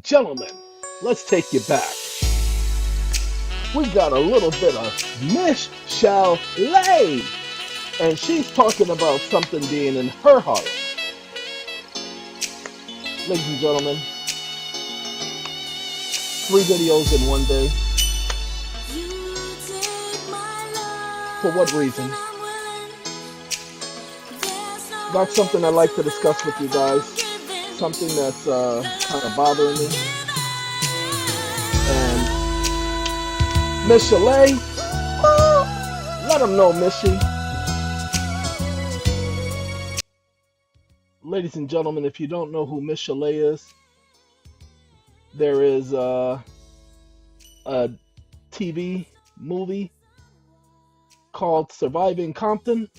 gentlemen, let's take you back. We got a little bit of Miss Chalet, and she's talking about something being in her heart. Ladies and gentlemen, 3 videos in one day. For what reason? Got something I'd like to discuss with you guys. Something that's kind of bothering me. And Miss Chalet, let them know, Missy. Ladies and gentlemen, if you don't know who Miss Chalet is, there is a TV movie called Surviving Compton,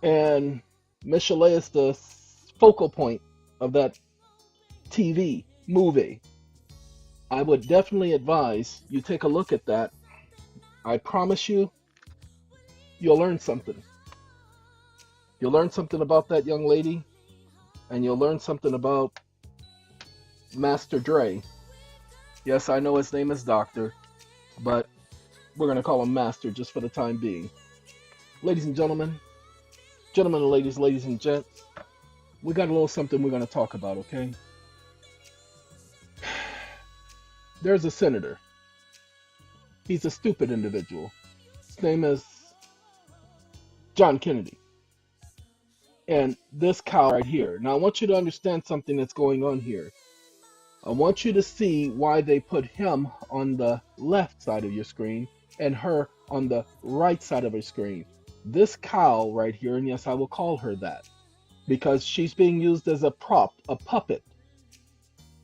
and Miss Chalet is the focal point of that TV movie. I would definitely advise you take a look at that. I promise you, you'll learn something. You'll learn something about that young lady, and you'll learn something about Master Dre. Yes, I know his name is Doctor, but we're going to call him Master just for the time being. Ladies and gentlemen, gentlemen and ladies and gents, we got a little something we're going to talk about, okay? There's a senator. He's a stupid individual. His name is John Kennedy. And this cow right here. Now, I want you to understand something that's going on here. I want you to see why they put him on the left side of your screen and her on the right side of your screen. This cow right here, and yes, I will call her that, because she's being used as a prop, a puppet.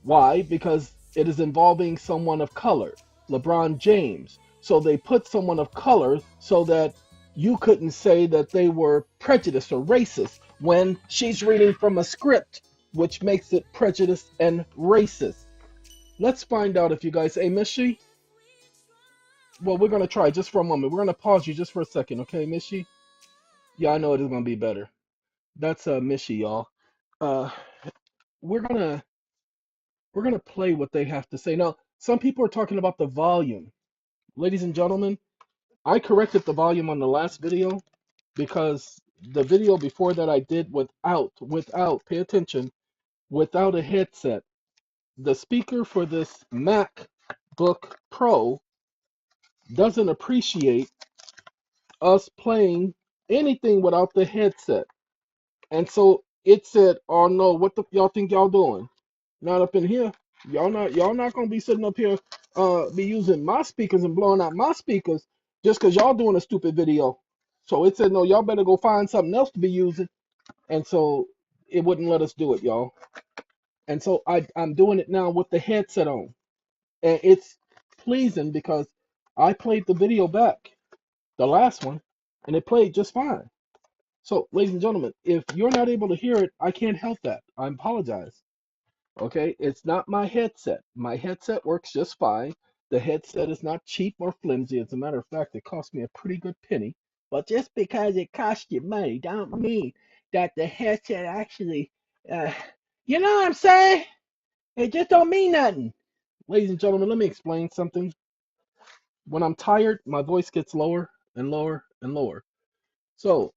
Why? Because it is involving someone of color, Lebron James. So they put someone of color so that you couldn't say that they were prejudiced or racist when she's reading from a script, which makes it prejudiced and racist. Let's find out if you guys, hey, Missy? Well, we're going to try just for a moment. We're going to pause you just for a second, okay, Missy? Yeah, I know it is going to be better. That's Missy, y'all. Uh, we're gonna play what they have to say. Now, some people are talking about the volume. Ladies and gentlemen, I corrected the volume on the last video because the video before that I did without, pay attention, without a headset. The speaker for this MacBook Pro doesn't appreciate us playing anything without the headset. And so it said, "Oh no, what the y'all think y'all doing? Not up in here. Y'all not gonna be sitting up here be using my speakers and blowing out my speakers just because y'all doing a stupid video." So it said, "No, y'all better go find something else to be using." And so it wouldn't let us do it, y'all. And so I'm doing it now with the headset on. And it's pleasing because I played the video back, the last one, and it played just fine. So, ladies and gentlemen, if you're not able to hear it, I can't help that. I apologize. Okay, it's not my headset. My headset works just fine. The headset is not cheap or flimsy. As a matter of fact, it cost me a pretty good penny. But just because it costs you money, don't mean that the headset actually, uh, you know what I'm saying? It just don't mean nothing. Ladies and gentlemen, let me explain something. When I'm tired, my voice gets lower and lower and lower. So,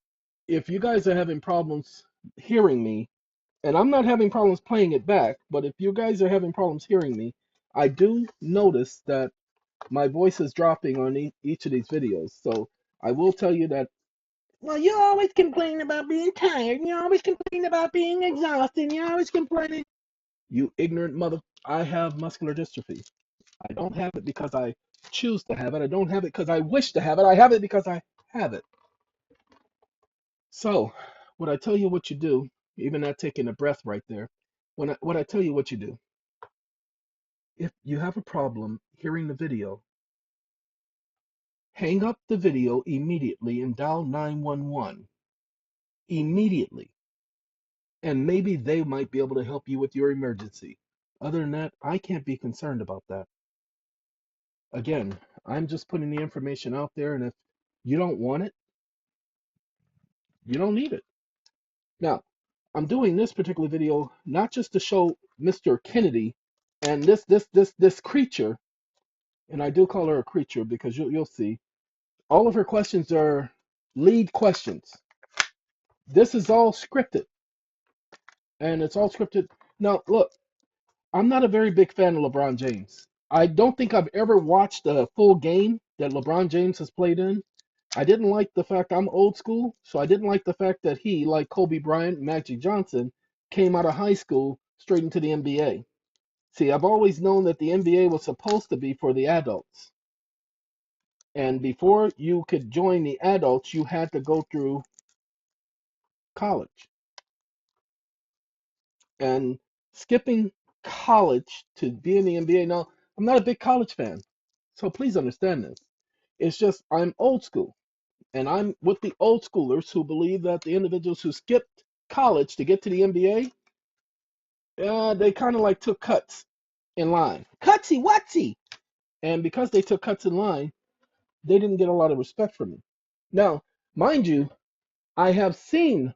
if you guys are having problems hearing me, and I'm not having problems playing it back, but if you guys are having problems hearing me, I do notice that my voice is dropping on each of these videos. So I will tell you that, well, you always complain about being tired, you always complain about being exhausted, you always complaining. You ignorant mother, I have muscular dystrophy. I don't have it because I choose to have it. I don't have it because I wish to have it. I have it because I have it. So, when I tell you what you do, even not taking a breath right there, when I tell you what you do, if you have a problem hearing the video, hang up the video immediately and dial 911 immediately. And maybe they might be able to help you with your emergency. Other than that, I can't be concerned about that. Again, I'm just putting the information out there, and if you don't want it, you don't need it. Now, I'm doing this particular video not just to show Mr. Kennedy And this creature, and I do call her a creature because you'll see, all of her questions are lead questions. This is all scripted, and it's all scripted. Now, look, I'm not a very big fan of LeBron James. I don't think I've ever watched a full game that LeBron James has played in. I didn't like the fact I'm old school, so I didn't like the fact that he, like Kobe Bryant, Magic Johnson, came out of high school straight into the NBA. See, I've always known that the NBA was supposed to be for the adults. And before you could join the adults, you had to go through college. And skipping college to be in the NBA, now, I'm not a big college fan. So please understand this. It's just I'm old school. And I'm with the old schoolers who believe that the individuals who skipped college to get to the NBA, they kind of like took cuts in line. Cutsy, whatsy. And because they took cuts in line, they didn't get a lot of respect from me. Now, mind you, I have seen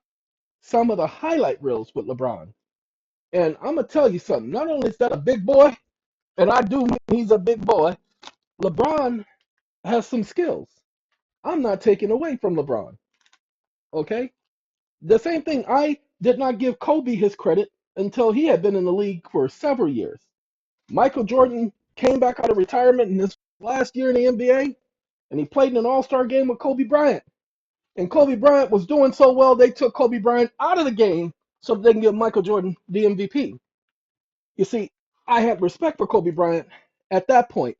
some of the highlight reels with LeBron. And I'm going to tell you something. Not only is that a big boy, and I do mean he's a big boy, LeBron has some skills. I'm not taking away from LeBron. Okay? The same thing, I did not give Kobe his credit until he had been in the league for several years. Michael Jordan came back out of retirement in his last year in the NBA, and he played in an all-star game with Kobe Bryant. And Kobe Bryant was doing so well, they took Kobe Bryant out of the game so they can give Michael Jordan the MVP. You see, I had respect for Kobe Bryant at that point.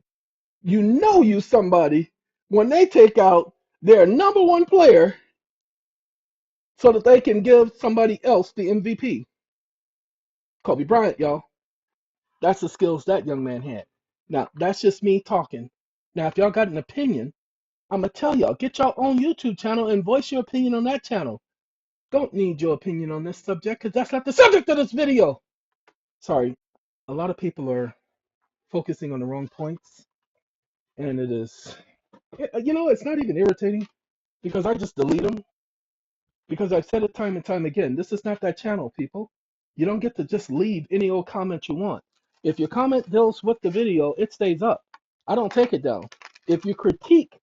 You know you somebody when they take out their number one player so that they can give somebody else the MVP. Kobe Bryant, y'all. That's the skills that young man had. Now, that's just me talking. Now, if y'all got an opinion, I'm going to tell y'all, get your own YouTube channel and voice your opinion on that channel. Don't need your opinion on this subject because that's not the subject of this video. Sorry, a lot of people are focusing on the wrong points, and it is, it's not even irritating because I just delete them because I've said it time and time again. This is not that channel, people. You don't get to just leave any old comment you want. If your comment deals with the video, it stays up. I don't take it down. If you critique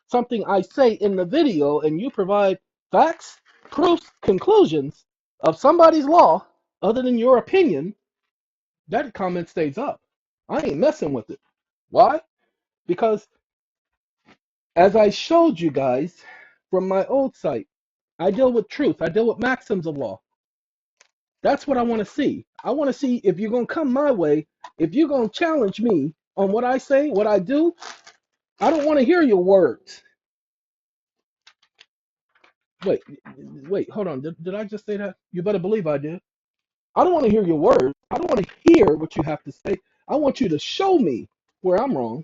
something I say in the video and you provide facts, proofs, conclusions of somebody's law other than your opinion, that comment stays up. I ain't messing with it. Why? Because as I showed you guys from my old site, I deal with truth. I deal with maxims of law. That's what I want to see. I want to see if you're going to come my way, if you're going to challenge me on what I say, what I do. I don't want to hear your words. Wait, wait, hold on. Did I just say that? You better believe I did. I don't want to hear your words. I don't want to hear what you have to say. I want you to show me where I'm wrong.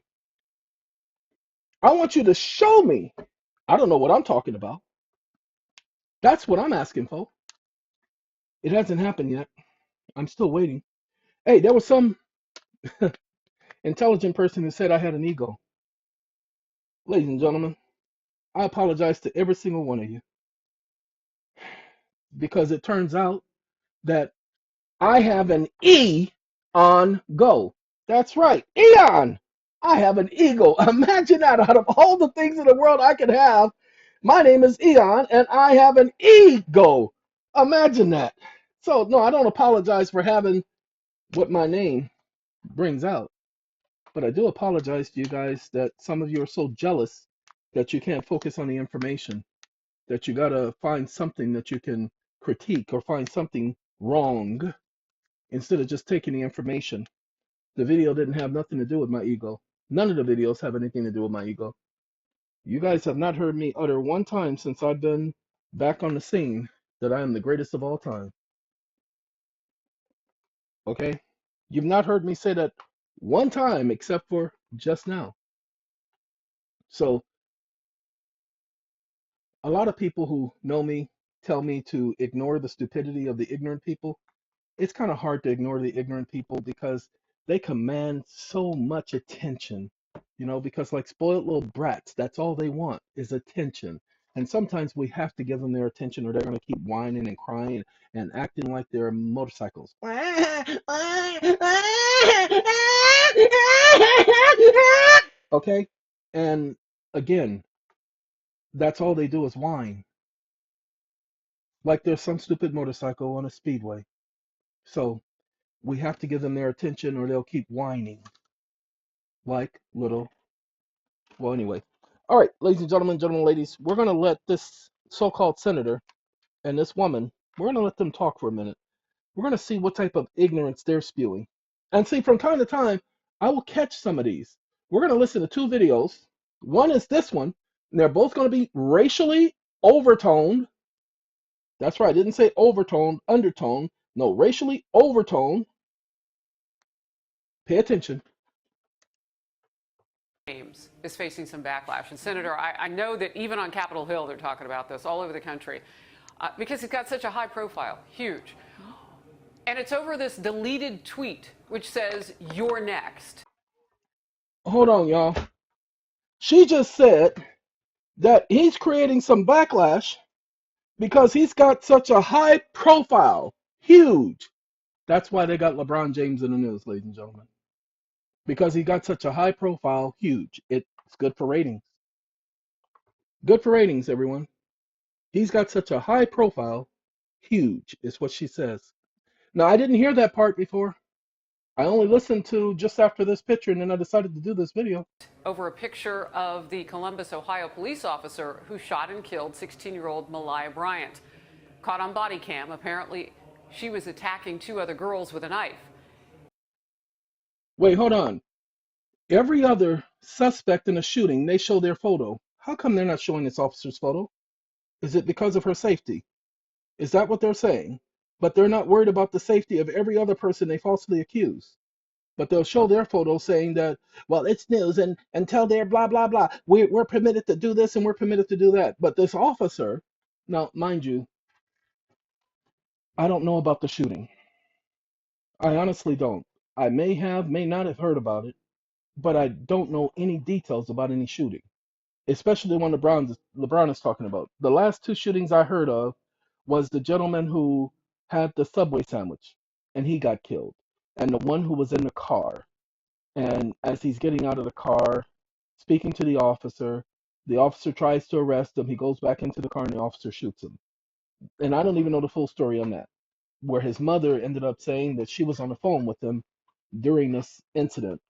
I want you to show me. I don't know what I'm talking about. That's what I'm asking for. It hasn't happened yet. I'm still waiting. Hey, there was some intelligent person who said I had an ego. Ladies and gentlemen, I apologize to every single one of you because it turns out that I have an E on go. That's right, Eon. I have an ego. Imagine that. Out of all the things in the world I could have, my name is Eon and I have an ego. Imagine that. So, no, I don't apologize for having what my name brings out. But I do apologize to you guys that some of you are so jealous that you can't focus on the information, that you got to find something that you can critique or find something wrong instead of just taking the information. The video didn't have nothing to do with my ego. None of the videos have anything to do with my ego. You guys have not heard me utter one time since I've been back on the scene that I am the greatest of all time. Okay? You've not heard me say that one time except for just now. So a lot of people who know me tell me to ignore the stupidity of the ignorant people. It's kind of hard to ignore the ignorant people because they command so much attention, because like spoiled little brats, that's all they want is attention. And sometimes we have to give them their attention or they're going to keep whining and crying and acting like they're motorcycles. Okay? And again, that's all they do is whine. Like there's some stupid motorcycle on a speedway. So we have to give them their attention or they'll keep whining like little. Well, anyway. All right, ladies and gentlemen, ladies, we're going to let this so called senator and this woman, we're going to let them talk for a minute. We're going to see what type of ignorance they're spewing. And see, from time to time, I will catch some of these. We're going to listen to two videos. One is this one, and they're both going to be racially overtoned. That's right, I didn't say overtoned, undertone. No, racially overtoned. Pay attention. James is facing some backlash. And Senator, I know that even on Capitol Hill, they're talking about this all over the country because he's got such a high profile, huge. And it's over this deleted tweet, which says, "You're next." Hold on, y'all. She just said that he's creating some backlash because he's got such a high profile, huge. That's why they got LeBron James in the news, ladies and gentlemen. Because he got such a high profile, huge. It's good for ratings. Good for ratings, everyone. He's got such a high profile, huge, is what she says. Now, I didn't hear that part before. I only listened to just after this picture, and then I decided to do this video. Over a picture of the Columbus, Ohio police officer who shot and killed 16-year-old Malaya Bryant. Caught on body cam, apparently she was attacking two other girls with a knife. Wait, hold on. Every other suspect in a shooting, they show their photo. How come they're not showing this officer's photo? Is it because of her safety? Is that what they're saying? But they're not worried about the safety of every other person they falsely accuse. But they'll show their photo saying that, well, it's news and until they're blah, blah, blah. We're permitted to do this and we're permitted to do that. But this officer, now, mind you, I don't know about the shooting. I honestly don't. I may not have heard about it, but I don't know any details about any shooting, especially the one LeBron is talking about. The last two shootings I heard of was the gentleman who had the Subway sandwich and he got killed, and the one who was in the car. And as he's getting out of the car, speaking to the officer tries to arrest him. He goes back into the car and the officer shoots him. And I don't even know the full story on that, where his mother ended up saying that she was on the phone with him during this incident.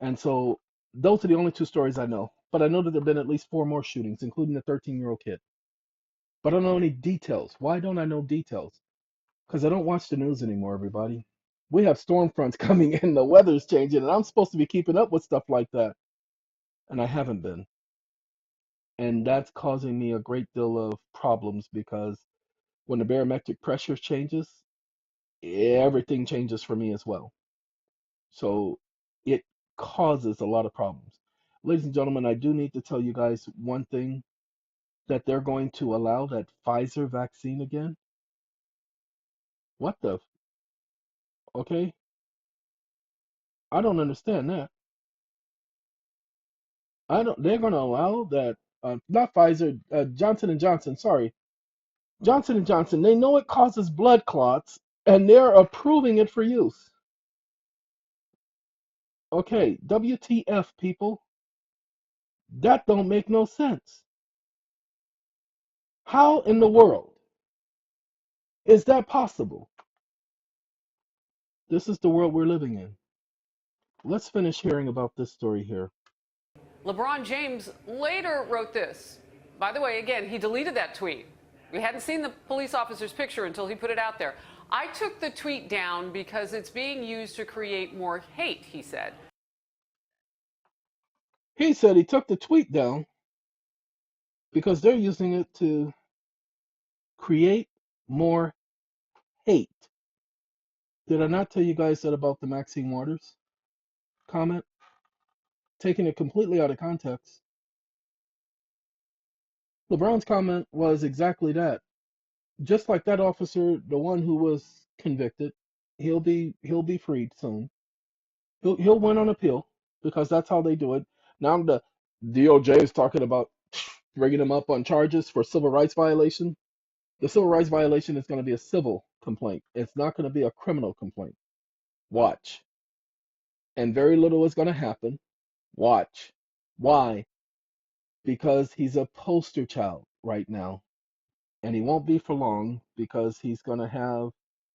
And so those are the only two stories I know. But I know that there have been at least four more shootings, including the 13-year-old kid. But I don't know any details. Why don't I know details? Because I don't watch the news anymore, everybody. We have storm fronts coming in, the weather's changing, and I'm supposed to be keeping up with stuff like that. And I haven't been. And that's causing me a great deal of problems because when the barometric pressure changes, everything changes for me as well. So it causes a lot of problems. Ladies and gentlemen, I do need to tell you guys one thing, that they're going to allow that Pfizer vaccine again. What the? Okay, I don't understand that. I don't. They're going to allow that. Not Pfizer. Johnson and Johnson. Sorry, Johnson and Johnson. They know it causes blood clots, and they're approving it for use. Okay, WTF, people? That don't make no sense. How in the world is that possible? This is the world we're living in. Let's finish hearing about this story here. LeBron James later wrote this. By the way, again, he deleted that tweet. We hadn't seen the police officer's picture until he put it out there. "I took the tweet down because it's being used to create more hate," he said. He said he took the tweet down because they're using it to create more hate. Did I not tell you guys that about the Maxine Waters comment? Taking it completely out of context. LeBron's comment was exactly that. Just like that officer, the one who was convicted, he'll be freed soon. He'll win on appeal because that's how they do it. Now the DOJ is talking about bringing him up on charges for civil rights violation. The civil rights violation is going to be a civil complaint. It's not going to be a criminal complaint. Watch. And very little is going to happen. Watch. Why? Because he's a poster child right now. And he won't be for long because he's going to have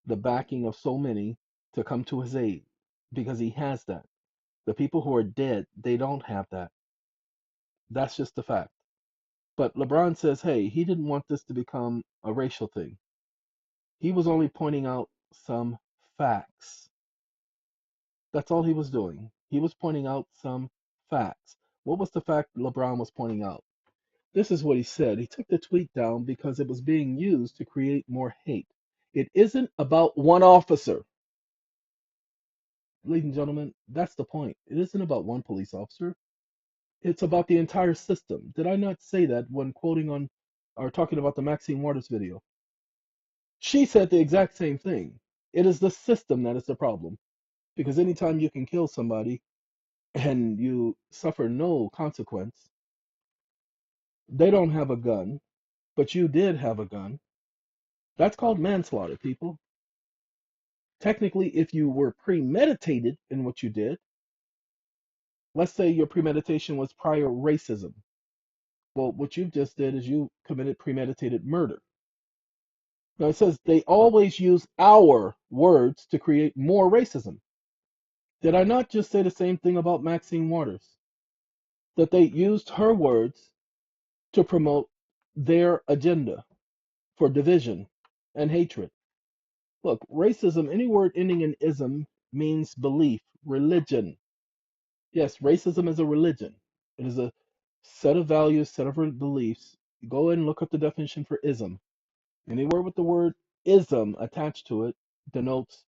the backing of so many to come to his aid because he has that. The people who are dead, they don't have that. That's just the fact. But LeBron says, hey, he didn't want this to become a racial thing. He was only pointing out some facts. That's all he was doing. He was pointing out some facts. What was the fact LeBron was pointing out? This is what he said. He took the tweet down because it was being used to create more hate. It isn't about one officer. Ladies and gentlemen, that's the point. It isn't about one police officer. It's about the entire system. Did I not say that when quoting on or talking about the Maxine Waters video? She said the exact same thing. It is the system that is the problem. Because anytime you can kill somebody and you suffer no consequence, they don't have a gun, but you did have a gun. That's called manslaughter, people. Technically, if you were premeditated in what you did, let's say your premeditation was prior racism. Well, what you just did is you committed premeditated murder. Now it says they always use our words to create more racism. Did I not just say the same thing about Maxine Waters? That they used her words to promote their agenda for division and hatred. Look, racism, any word ending in ism means belief, religion. Yes, racism is a religion. It is a set of values, set of beliefs. Go and look up the definition for ism. Any word with the word ism attached to it denotes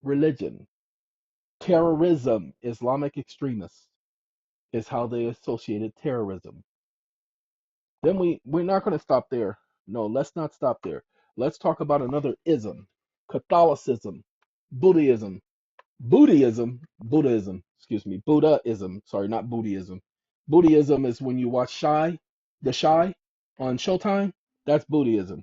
religion. Terrorism, Islamic extremists, is how they associated terrorism. Then we're not going to stop there. No, let's not stop there. Let's talk about another ism. Catholicism, Buddhism, excuse me, Buddhism. Sorry, not Buddhism. Buddhism is when you watch The Shy on Showtime. That's Buddhism.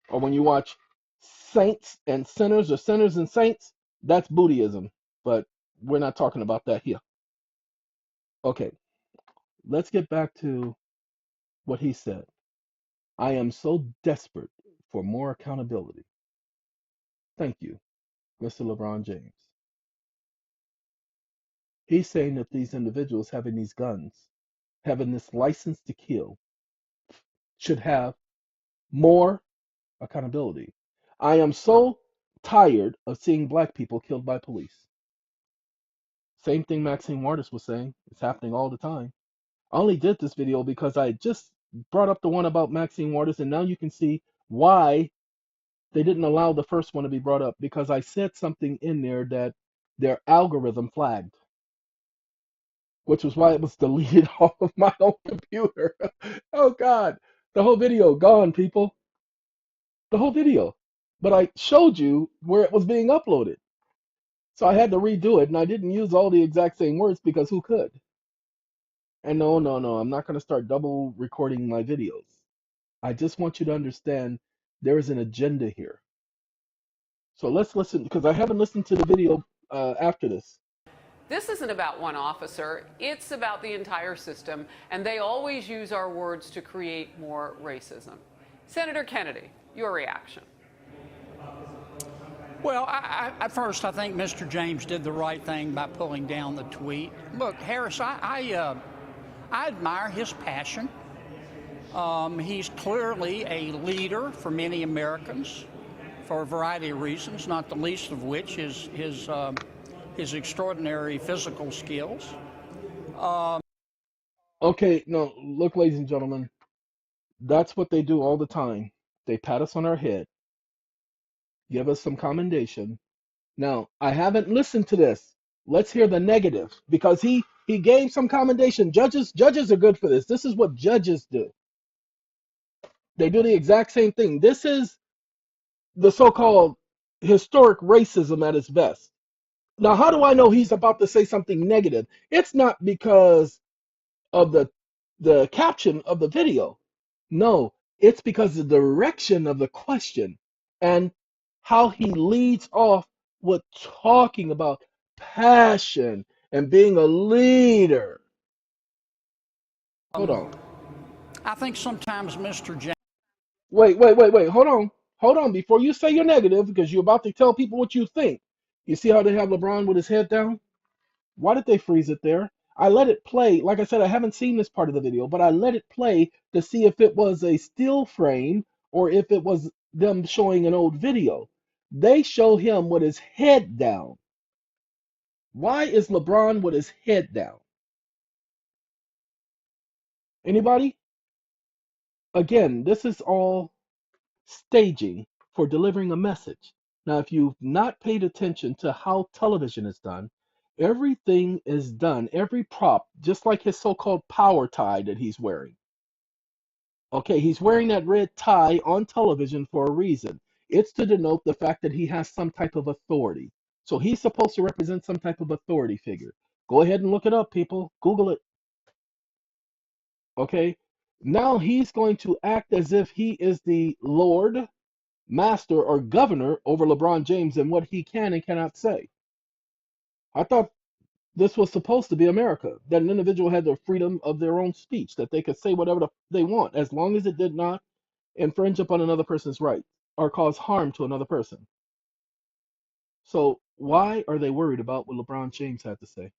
Or when you watch Saints and Sinners or Sinners and Saints, that's Buddhism. But we're not talking about that here. Okay, let's get back to what he said. I am so desperate for more accountability. Thank you, Mr. LeBron James. He's saying that these individuals having these guns, having this license to kill, should have more accountability. I am so tired of seeing black people killed by police. Same thing Maxine Waters was saying. It's happening all the time. I only did this video because I just brought up the one about Maxine Waters, and now you can see why they didn't allow the first one to be brought up, because I said something in there that their algorithm flagged, which was why it was deleted off of my own computer. Oh God, the whole video gone, people. The whole video. But I showed you where it was being uploaded. So I had to redo it, and I didn't use all the exact same words because who could? And no, no, no, I'm not going to start double recording my videos. I just want you to understand there is an agenda here. So let's listen, because I haven't listened to the video after this. This isn't about one officer, it's about the entire system, and they always use our words to create more racism. Senator Kennedy, your reaction. Well, at first, I think Mr. James did the right thing by pulling down the tweet. Look, Harris, I admire his passion. He's clearly a leader for many Americans for a variety of reasons, not the least of which is his extraordinary physical skills. Okay, no, look, ladies and gentlemen, that's what they do all the time. They pat us on our head, give us some commendation. Now, I haven't listened to this. Let's hear the negative, because he gave some commendation. Judges are good for this. This is what judges do. They do the exact same thing. This is the so-called historic racism at its best. Now, how do I know he's about to say something negative? It's not because of the caption of the video. No, it's because of the direction of the question and how he leads off with talking about passion and being a leader. Hold on. I think sometimes Mr. James. Wait. Hold on. Hold on. Before you say you're negative, because you're about to tell people what you think. You see how they have LeBron with his head down? Why did they freeze it there? I let it play. Like I said, I haven't seen this part of the video, but I let it play to see if it was a still frame or if it was them showing an old video. They show him with his head down. Why is LeBron with his head down? Anybody? Again, this is all staging for delivering a message. Now, if you've not paid attention to how television is done, everything is done, every prop, just like his so-called power tie that he's wearing. Okay, he's wearing that red tie on television for a reason. It's to denote the fact that he has some type of authority. So he's supposed to represent some type of authority figure. Go ahead and look it up, people. Google it. Okay. Now he's going to act as if he is the Lord, Master, or Governor over LeBron James and what he can and cannot say. I thought this was supposed to be America, that an individual had the freedom of their own speech, that they could say whatever they want, as long as it did not infringe upon another person's rights or cause harm to another person. So why are they worried about what LeBron James had to say?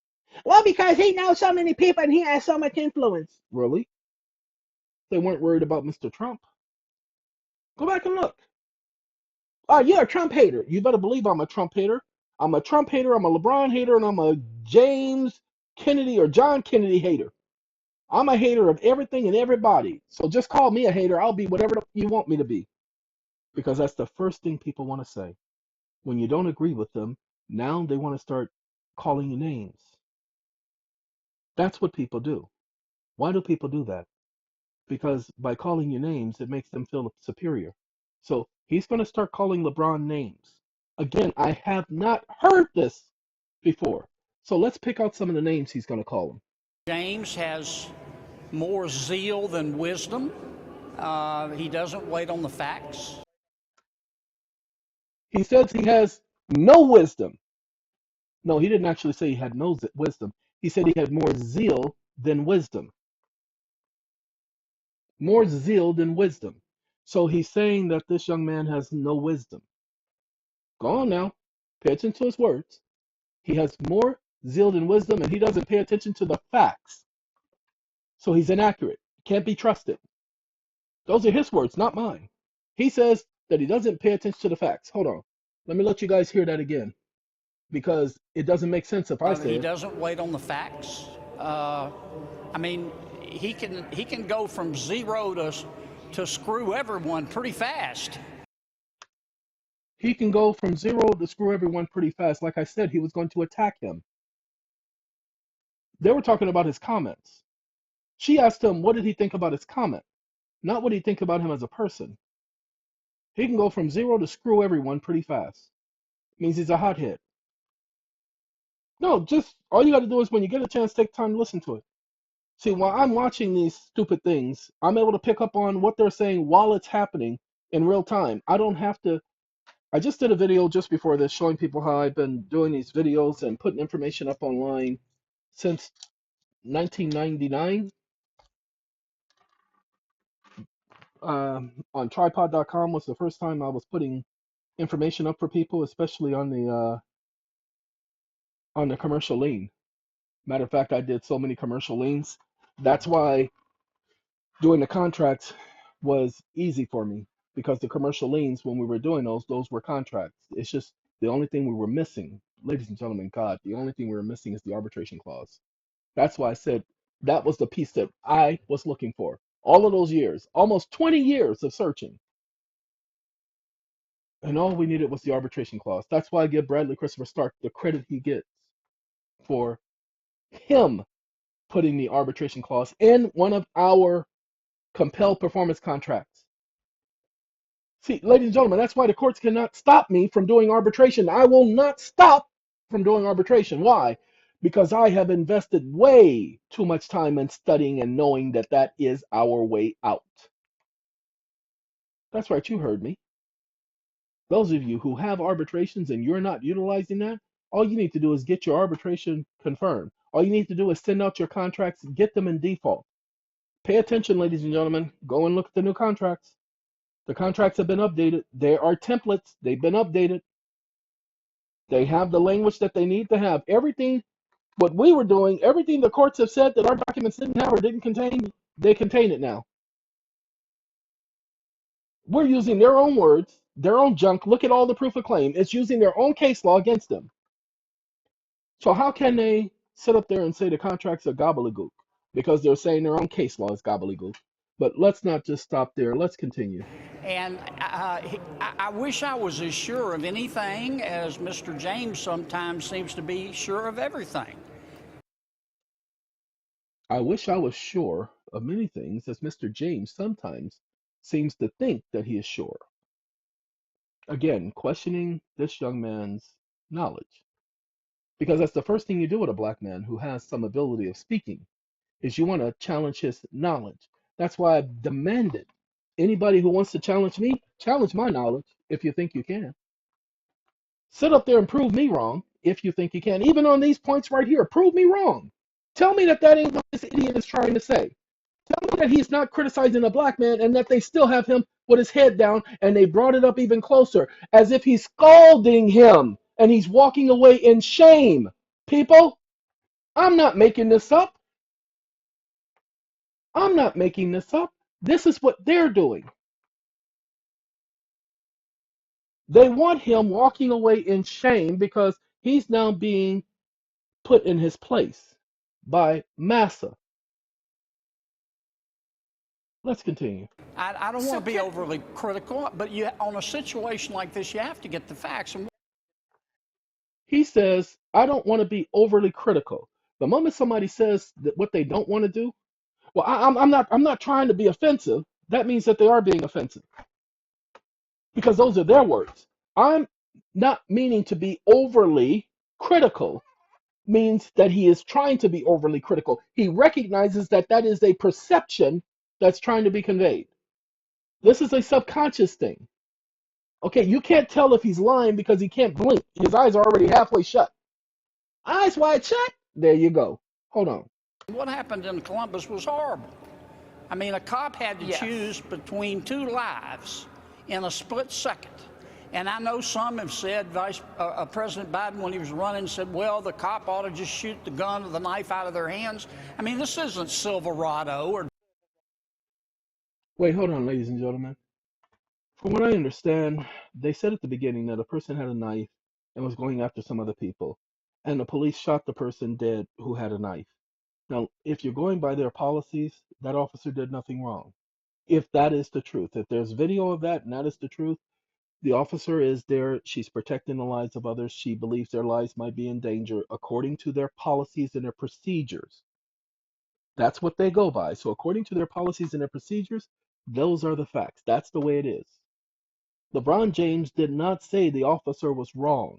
Well, because he knows so many people and he has so much influence. Really? They weren't worried about Mr. Trump. Go back and look. Oh, you're a Trump hater. You better believe I'm a Trump hater. I'm a Trump hater, I'm a LeBron hater, and I'm a James Kennedy or John Kennedy hater. I'm a hater of everything and everybody. So just call me a hater. I'll be whatever you want me to be. Because that's the first thing people want to say. When you don't agree with them, now they want to start calling you names. That's what people do. Why do people do that? Because by calling you names, it makes them feel superior. So he's going to start calling LeBron names. Again, I have not heard this before. So let's pick out some of the names he's going to call him. James has more zeal than wisdom. He doesn't wait on the facts. He says he has no wisdom. No, he didn't actually say he had no wisdom. He said he had more zeal than wisdom. More zeal than wisdom. So he's saying that this young man has no wisdom. Go on now. Pay attention to his words. He has more zeal than wisdom, and he doesn't pay attention to the facts. So he's inaccurate. Can't be trusted. Those are his words, not mine. He says that he doesn't pay attention to the facts. Hold on. Let me let you guys hear that again, because it doesn't make sense if I say He it. doesn't wait on the facts. I mean, he can go from zero to screw everyone pretty fast. He can go from zero to screw everyone pretty fast. Like I said, he was going to attack him. They were talking about his comments. She asked him, what did he think about his comment? Not what he think about him as a person. He can go from zero to screw everyone pretty fast. It means he's a hothead. No, just all you got to do is when you get a chance, take time to listen to it. See, while I'm watching these stupid things, I'm able to pick up on what they're saying while it's happening in real time. I don't have to. I just did a video just before this showing people how I've been doing these videos and putting information up online since 1999 on tripod.com was the first time I was putting information up for people, especially on the commercial lien. Matter of fact, I did so many commercial liens. That's why doing the contracts was easy for me, because the commercial liens, when we were doing those were contracts. It's just the only thing we were missing, ladies and gentlemen, God, the only thing we were missing is the arbitration clause. That's why I said that was the piece that I was looking for. All of those years, almost 20 years of searching. And all we needed was the arbitration clause. That's why I give Bradley Christopher Stark the credit he gets for him putting the arbitration clause in one of our compelled performance contracts. See, ladies and gentlemen, that's why the courts cannot stop me from doing arbitration. I will not stop from doing arbitration. Why? Because I have invested way too much time in studying and knowing that that is our way out. That's right, you heard me. Those of you who have arbitrations and you're not utilizing that, all you need to do is get your arbitration confirmed. All you need to do is send out your contracts, get them in default. Pay attention, ladies and gentlemen. Go and look at the new contracts. The contracts have been updated. There are templates. They've been updated. They have the language that they need to have. Everything, what we were doing, everything the courts have said that our documents didn't have or didn't contain, they contain it now. We're using their own words, their own junk. Look at all the proof of claim. It's using their own case law against them. So how can they sit up there and say the contracts are gobbledygook? Because they're saying their own case law is gobbledygook. But let's not just stop there. Let's continue. And I wish I was as sure of anything as Mr. James sometimes seems to be sure of everything. I wish I was sure of many things, as Mr. James sometimes seems to think that he is sure. Again, questioning this young man's knowledge. Because that's the first thing you do with a black man who has some ability of speaking, is you want to challenge his knowledge. That's why I've demanded anybody who wants to challenge me, challenge my knowledge if you think you can. Sit up there and prove me wrong if you think you can. Even on these points right here, prove me wrong. Tell me that that ain't what this idiot is trying to say. Tell me that he's not criticizing a black man and that they still have him with his head down and they brought it up even closer as if he's scalding him and he's walking away in shame. People, I'm not making this up. I'm not making this up. This is what they're doing. They want him walking away in shame because he's now being put in his place by massa. Let's continue. I don't want to be overly critical, but on a situation like this, you have to get the facts. And He says, I don't want to be overly critical. The moment somebody says that what they don't want to do, well, I'm not trying to be offensive. That means that they are being offensive because those are their words. I'm not meaning to be overly critical means that he is trying to be overly critical. He recognizes that that is a perception that's trying to be conveyed. This is a subconscious thing. Okay, you can't tell if he's lying because he can't blink. His eyes are already halfway shut. Eyes wide shut. There you go. Hold on. what happened in Columbus was horrible. I mean, a cop had to choose between two lives in a split second. And I know some have said, President Biden, when he was running, said, well, the cop ought to just shoot the gun or the knife out of their hands. I mean, this isn't Silverado or... Wait, hold on, ladies and gentlemen. From what I understand, they said at the beginning that a person had a knife and was going after some other people, and the police shot the person dead who had a knife. Now, if you're going by their policies, that officer did nothing wrong. If that is the truth, if there's video of that and that is the truth, the officer is there. She's protecting the lives of others. She believes their lives might be in danger according to their policies and their procedures. That's what they go by. So according to their policies and their procedures, those are the facts. That's the way it is. LeBron James did not say the officer was wrong.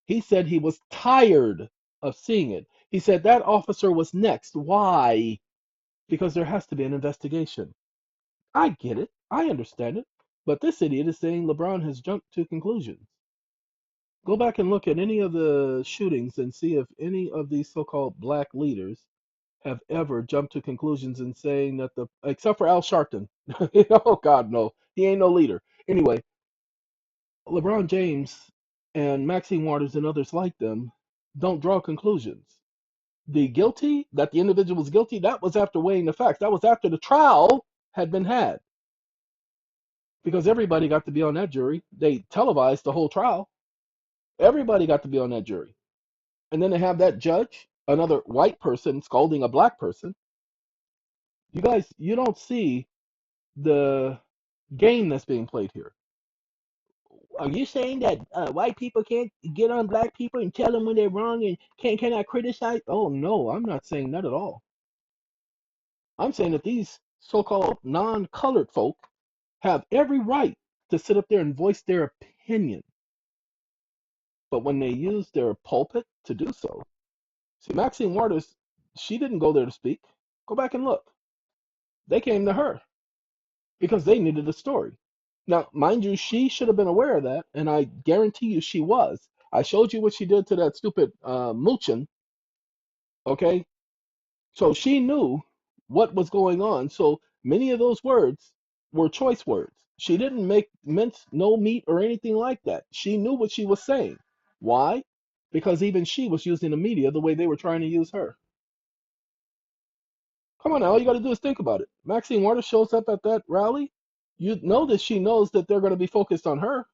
He said he was tired of seeing it. He said that officer was next. Why? Because there has to be an investigation. I get it. I understand it. But this idiot is saying LeBron has jumped to conclusions. Go back and look at any of the shootings and see if any of these so-called black leaders have ever jumped to conclusions in saying that except for Al Sharpton. Oh God, no. He ain't no leader. Anyway, LeBron James and Maxine Waters and others like them don't draw conclusions. The guilty, that the individual was guilty, that was after weighing the facts. That was after the trial had been had. Because everybody got to be on that jury. They televised the whole trial. Everybody got to be on that jury. And then they have that judge, another white person scolding a black person. You guys, you don't see the game that's being played here. Are you saying that white people can't get on black people and tell them when they're wrong and cannot criticize? Oh no, I'm not saying that at all. I'm saying that these so-called non-colored folk have every right to sit up there and voice their opinion. But when they use their pulpit to do so, see, Maxine Waters, she didn't go there to speak. Go back and look. They came to her because they needed a story. Now, mind you, she should have been aware of that, and I guarantee you she was. I showed you what she did to that stupid Muchin, okay? So she knew what was going on. So many of those words were choice words. She didn't make mince no meat or anything like that. She knew what she was saying. Why? Because even she was using the media the way they were trying to use her. Come on now, all you got to do is think about it. Maxine Waters shows up at that rally. You know that she knows that they're going to be focused on her.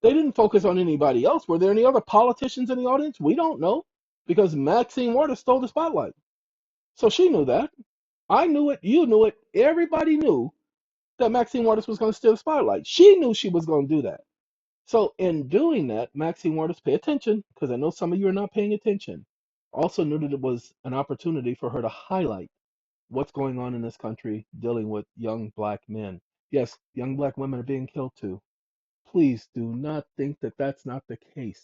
They didn't focus on anybody else. Were there any other politicians in the audience? We don't know because Maxine Waters stole the spotlight. So she knew that. I knew it. You knew it. Everybody knew that Maxine Waters was going to steal the spotlight. She knew she was going to do that. So in doing that, Maxine Waters, pay attention because I know some of you are not paying attention. Also knew that it was an opportunity for her to highlight what's going on in this country dealing with young black men. Yes, young black women are being killed too. Please do not think that that's not the case.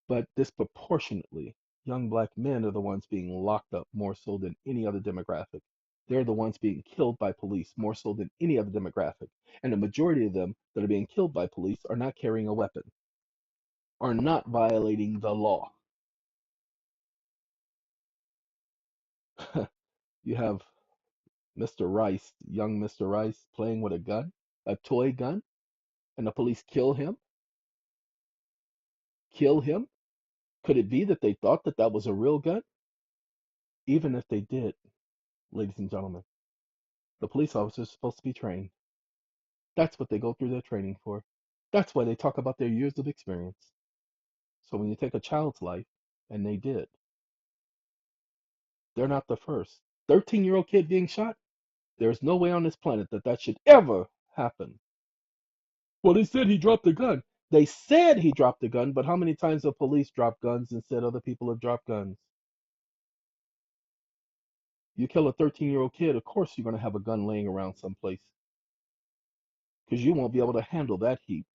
But disproportionately, young black men are the ones being locked up more so than any other demographic. They're the ones being killed by police more so than any other demographic. And the majority of them that are being killed by police are not carrying a weapon, are not violating the law. You have Mr. Rice, young Mr. Rice, playing with a gun, a toy gun, and the police kill him. Kill him? Could it be that they thought that that was a real gun? Even if they did, ladies and gentlemen, the police officer is supposed to be trained. That's what they go through their training for. That's why they talk about their years of experience. So when you take a child's life, and they did, they're not the first. 13-year-old kid being shot? There's no way on this planet that that should ever happen. Well, they said he dropped the gun. They said he dropped the gun, but how many times have police dropped guns and said other people have dropped guns? You kill a 13-year-old kid, of course you're going to have a gun laying around someplace because you won't be able to handle that heat.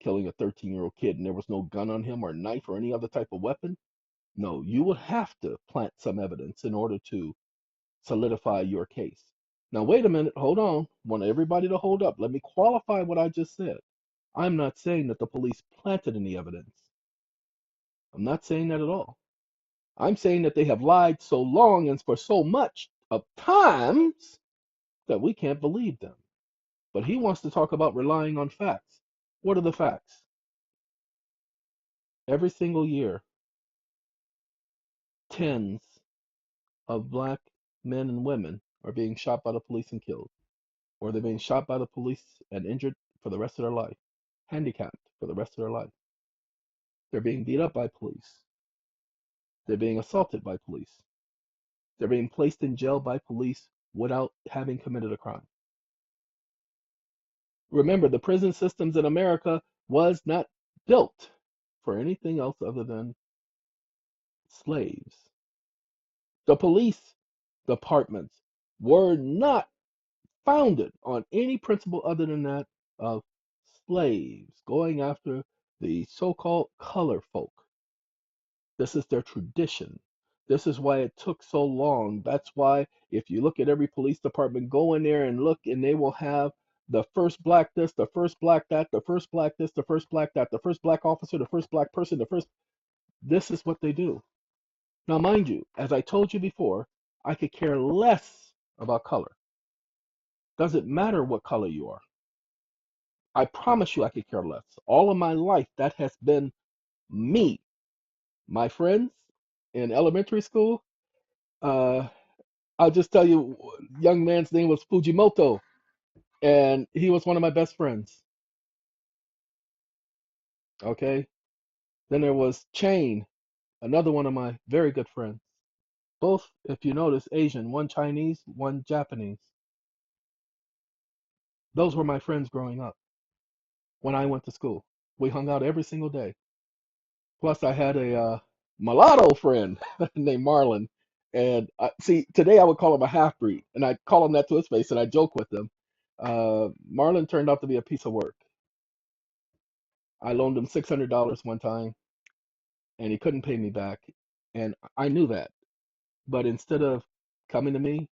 Killing a 13-year-old kid and there was no gun on him or knife or any other type of weapon. No, you would have to plant some evidence in order to solidify your case. Now, wait a minute, hold on. I want everybody to hold up. Let me qualify what I just said. I'm not saying that the police planted any evidence. I'm not saying that at all. I'm saying that they have lied so long and for so much of times that we can't believe them. But he wants to talk about relying on facts. What are the facts? Every single year, tens of black men and women are being shot by the police and killed, or they're being shot by the police and injured for the rest of their life, handicapped for the rest of their life. They're being beat up by police. They're being assaulted by police. They're being placed in jail by police without having committed a crime. Remember, the prison systems in America was not built for anything else other than slaves. The police departments were not founded on any principle other than that of slaves going after the so-called color folk. This is their tradition. This is why it took so long. That's why if you look at every police department, go in there and look, and they will have the first black this, the first black that, the first black this, the first black that, the first black officer, the first black person, the first. This is what they do. Now, mind you, as I told you before, I could care less about color. Doesn't matter what color you are. I promise you I could care less. All of my life, that has been me. My friends in elementary school, uh, I'll just tell you, young man's name was Fujimoto, and he was one of my best friends. Okay. Then there was Chain, another one of my very good friends. Both, if you notice, Asian, one Chinese, one Japanese. Those were my friends growing up when I went to school. We hung out every single day. Plus, I had a mulatto friend named Marlon. And see, today I would call him a half breed, and I call him that to his face, and I joke with him. Marlon turned out to be a piece of work. I loaned him $600 one time, and he couldn't pay me back, and I knew that. But instead of coming to me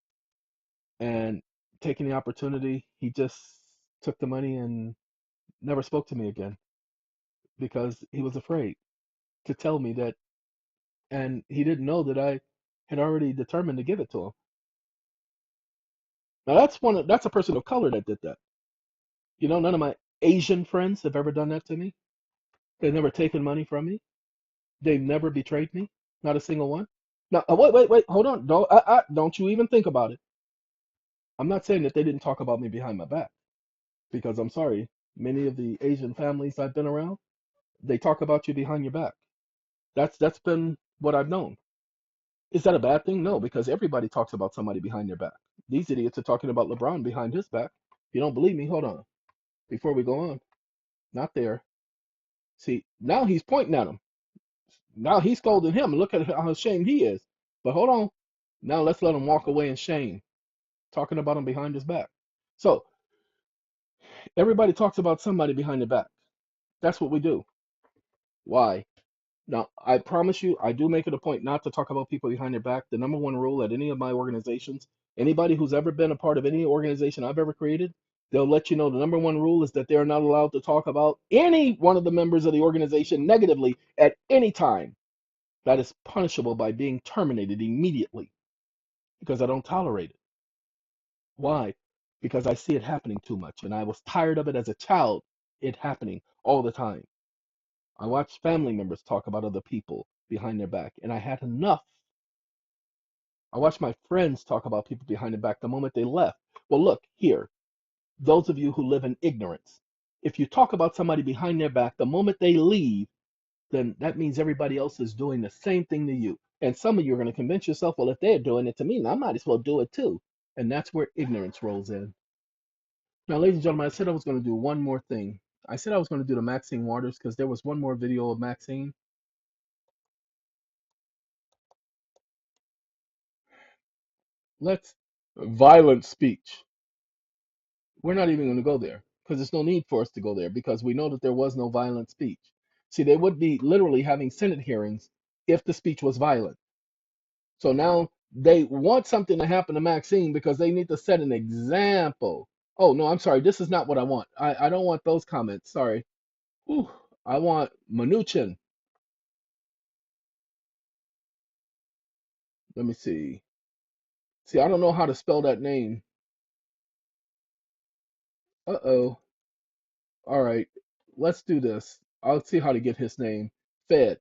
and taking the opportunity, he just took the money and never spoke to me again because he was afraid to tell me that, and he didn't know that I had already determined to give it to him. Now that's a person of color that did that. None of my Asian friends have ever done that to me. They've never taken money from me. They've never betrayed me. Not a single one. Now, wait, hold on. Don't you even think about it. I'm not saying that they didn't talk about me behind my back, because I'm sorry, many of the Asian families I've been around, they talk about you behind your back. That's been what I've known. Is that a bad thing? No, because everybody talks about somebody behind their back. These idiots are talking about LeBron behind his back. If you don't believe me, hold on. Before we go on, not there. See, now he's pointing at him. Now he's scolding him. Look at how ashamed he is. But hold on. Now let's let him walk away in shame, talking about him behind his back. So everybody talks about somebody behind their back. That's what we do. Why? Now, I promise you, I do make it a point not to talk about people behind their back. The number one rule at any of my organizations, anybody who's ever been a part of any organization I've ever created, they'll let you know the number one rule is that they're not allowed to talk about any one of the members of the organization negatively at any time. That is punishable by being terminated immediately because I don't tolerate it. Why? Because I see it happening too much, and I was tired of it as a child, it happening all the time. I watched family members talk about other people behind their back, and I had enough. I watched my friends talk about people behind their back the moment they left. Well, look here, those of you who live in ignorance, if you talk about somebody behind their back the moment they leave, then that means everybody else is doing the same thing to you. And some of you are going to convince yourself, well, if they're doing it to me, I might as well do it too. And that's where ignorance rolls in. Now, ladies and gentlemen, I said I was going to do one more thing. I said I was going to do the Maxine Waters because there was one more video of Maxine. Let's violent speech. We're not even going to go there because there's no need for us to go there because we know that there was no violent speech. See, they would be literally having Senate hearings if the speech was violent. So now they want something to happen to Maxine because they need to set an example. Oh, no, I'm sorry. This is not what I want. I don't want those comments. Sorry. Whew. I want Mnuchin. Let me see. See, I don't know how to spell that name. Uh-oh. All right. Let's do this. I'll see how to get his name. Fed.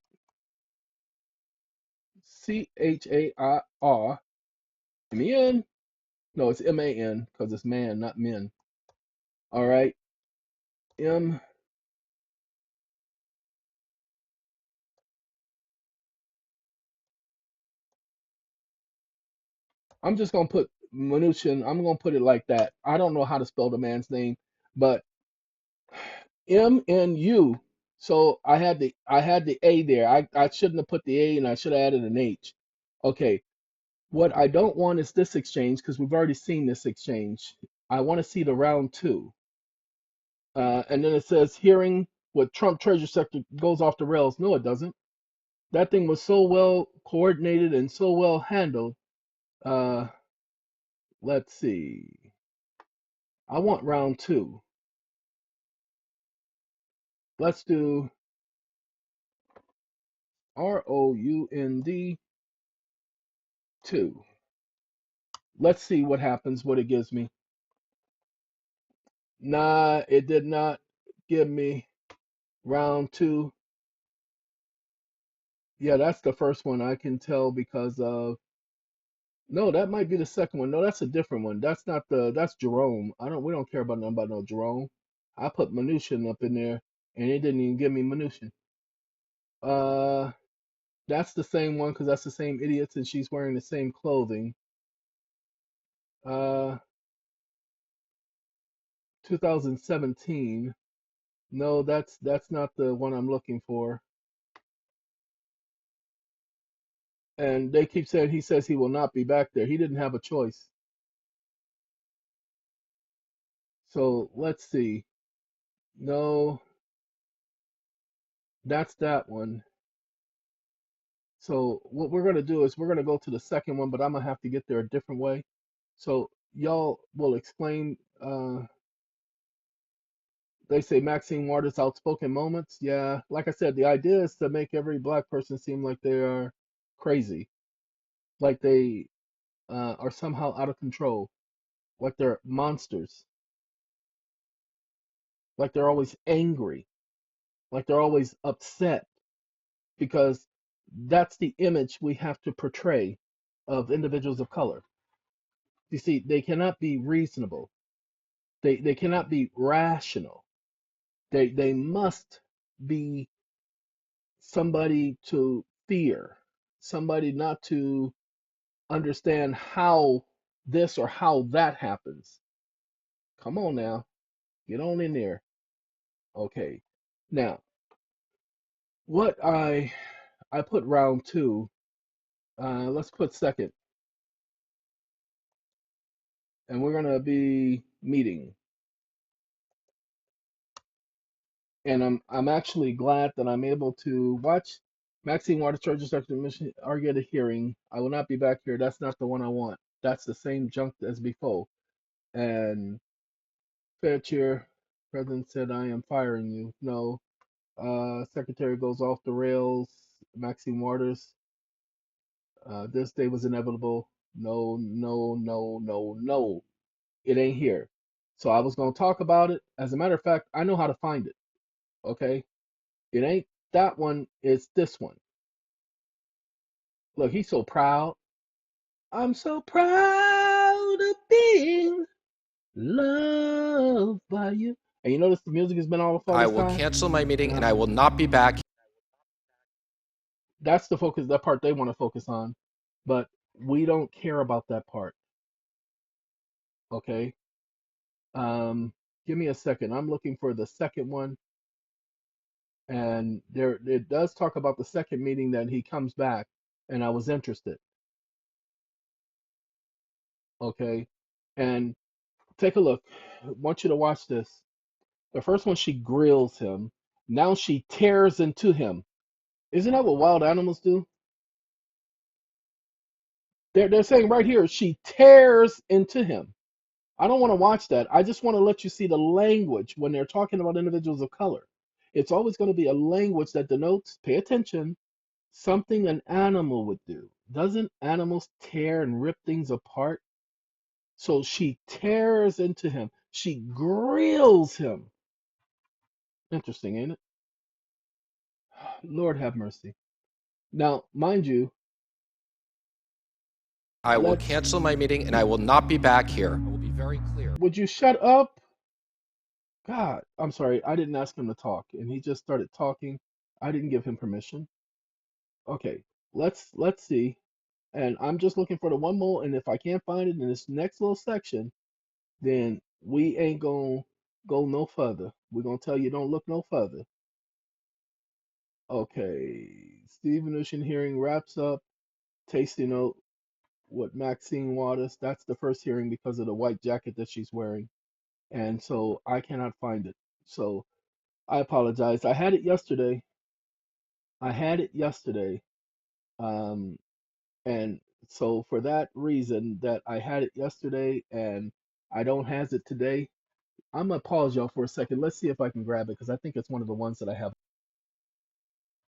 Chair. Men? No, it's man because it's man, not men. All right. M. I'm just gonna put Mnuchin. I'm gonna put it like that. I don't know how to spell the man's name, but MNU. So I had the A there. I shouldn't have put the A and I should have added an H. Okay. What I don't want is this exchange because we've already seen this exchange. I want to see the round two. And then it says hearing what Trump Treasury Secretary goes off the rails. No, it doesn't. That thing was so well coordinated and so well handled. Uh, let's see. I want round two. Let's do ROUND 2. Let's see what happens, what it gives me. Nah, it did not give me round two. Yeah, that's the first one I can tell because of. No, that might be the second one. No, that's a different one. That's Jerome. We don't care about nothing about no Jerome. I put Mnuchin up in there and it didn't even give me Mnuchin. Uh, that's the same one because that's the same idiots and she's wearing the same clothing. Uh, 2017. No, that's not the one I'm looking for. And they keep saying he says he will not be back there. He didn't have a choice. So let's see. No, that's that one. So what we're gonna do is we're gonna go to the second one, but I'm gonna have to get there a different way. So y'all will explain. They say Maxine Waters outspoken moments. Yeah, like I said, the idea is to make every black person seem like they are crazy, like they are somehow out of control, like they're monsters, like they're always angry, like they're always upset, because that's the image we have to portray of individuals of color. You see, they cannot be reasonable. They cannot be rational. They must be somebody to fear, somebody not to understand how this or how that happens. Come on now, get on in there. Okay. Now, what I put round two. Let's put second, and we're gonna be meeting. And I'm actually glad that I'm able to watch Maxine Waters charges Dr. Mission argue at a hearing. I will not be back here. That's not the one I want. That's the same junk as before. And fair chair, President said, I am firing you. No. Secretary goes off the rails. Maxine Waters, this day was inevitable. No, no, no, no, no. It ain't here. So I was going to talk about it. As a matter of fact, I know how to find it. Okay. It ain't that one, it's this one. Look, he's so proud. I'm so proud of being loved by you. And you notice the music has been off all I this will time? cancel my meeting and I will not be back. That's the focus, that part they want to focus on. But we don't care about that part. Okay? Give me a second. I'm looking for the second one. And there it does talk about the second meeting that he comes back, and I was interested. Okay? And take a look. I want you to watch this. The first one, she grills him. Now she tears into him. Isn't that what wild animals do? They're saying right here, she tears into him. I don't want to watch that. I just want to let you see the language when they're talking about individuals of color. It's always going to be a language that denotes, pay attention, something an animal would do. Doesn't animals tear and rip things apart? So she tears into him. She grills him. Interesting, ain't it? Lord have mercy. Now, mind you, I will let's. cancel my meeting and I will not be back here. I will be very clear. Would you shut up? God, I'm sorry. I didn't ask him to talk, and he just started talking. I didn't give him permission. Okay, let's see. And I'm just looking for the one more, and if I can't find it in this next little section, then we ain't gonna go no further. We're gonna tell you don't look no further. Okay, Steve Mnuchin hearing wraps up. Tasty note with Maxine Waters. That's the first hearing because of the white jacket that she's wearing, and so I cannot find it. So I apologize. I had it yesterday. I had it yesterday. Um, and so for that reason that I had it yesterday and I don't has it today, I'm gonna pause y'all for a second. Let's see if I can grab it because I think it's one of the ones that I have.